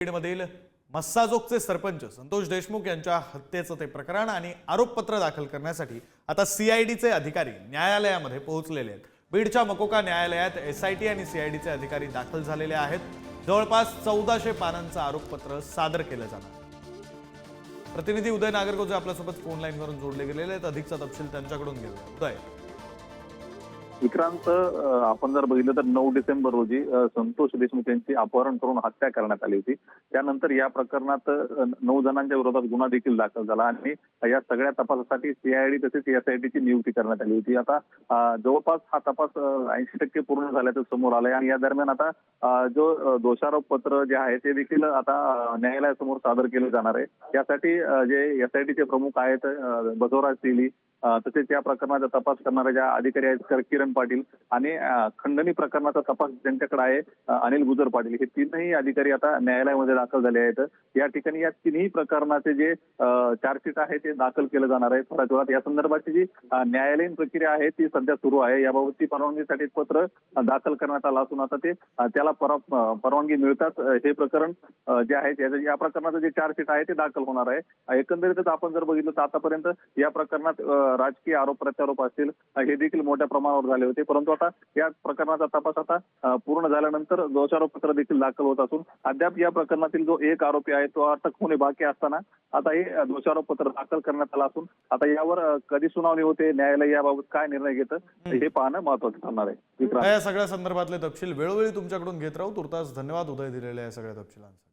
बीडमधील मस्साजोगचे सरपंच संतोष देशमुख यांच्या हत्येचं ते प्रकरण आणि आरोपपत्र दाखल करण्यासाठी आता सीआयडीचे अधिकारी न्यायालयामध्ये पोहोचलेले आहेत। बीडच्या मकोका न्यायालयात एसआयटी आणि सीआयडीचे अधिकारी दाखल झालेले आहेत। जवळपास 1400 पानांचं आरोपपत्र सादर केलं जाणार। प्रतिनिधी उदय नागरगोजे आपल्यासोबत फोन लाईनवरून जोडले गेलेले आहेत। अधिकचा तपशील त्यांच्याकडून घेऊया। उदय, विक्रांत, आपण जर बघितलं तर 9 डिसेंबर रोजी संतोष देशमुख यांची अपहरण करून हत्या करण्यात आली होती। त्यानंतर या प्रकरणात 9 जणांच्या विरोधात गुन्हा देखील दाखल झाला आणि या सगळ्या तपासासाठी सीआयडी तसेच एसआयटीची नियुक्ती करण्यात आली होती। आता जवळपास हा तपास 80% पूर्ण झाल्याचं समोर आलंय आणि या दरम्यान आता जो दोषारोप पत्र जे आहे ते देखील आता न्यायालयासमोर सादर केलं जाणार आहे। यासाठी जे एसआयटीचे प्रमुख आहेत बसवराज तेली, तसेच या प्रकरणाचा तपास करणारे ज्या अधिकारी आहेत किरण पाटील आणि खंडणी प्रकरणाचा तपास ज्यांच्याकडे आहे अनिल गुजर पाटील, हे तीनही अधिकारी आता न्यायालयामध्ये दाखल झाले आहेत। या ठिकाणी या तिन्ही प्रकरणाचे जे चार्जशीट आहे ते दाखल केलं जाणार आहे थोड्याच वेळात। या संदर्भाची जी न्यायालयीन प्रक्रिया आहे ती सध्या सुरू आहे। याबाबतची परवानगीसाठी पत्र दाखल करण्यात आलं असून आता ते त्याला परवानगी मिळतात हे प्रकरण जे आहे या प्रकरणाचं जे चार्जशीट आहे ते दाखल होणार आहे। एकंदरीतच आपण जर बघितलं तर आतापर्यंत या प्रकरणात राजकीय आरोप प्रत्यारोप असतील हे देखील मोठ्या प्रमाणावर झाले होते, परंतु आता या प्रकरणाचा तपास आता पूर्ण झाल्यानंतर दोषारोप पत्र देखील दाखल होत असून अद्याप या प्रकरणातील जो एक आरोपी आहे तो अटक होणे बाकी असताना आता हे दोषारोप पत्र दाखल करण्यात आलं असून आता यावर कधी सुनावणी होते, न्यायालय याबाबत काय निर्णय घेतं हे पाहणं महत्त्वाचं ठरणार आहे। या सगळ्या संदर्भातले तपशील वेळोवेळी तुमच्याकडून घेत राहू। तुर्तास धन्यवाद उदय दिलेल्या या सगळ्या तपशिलांसाठी।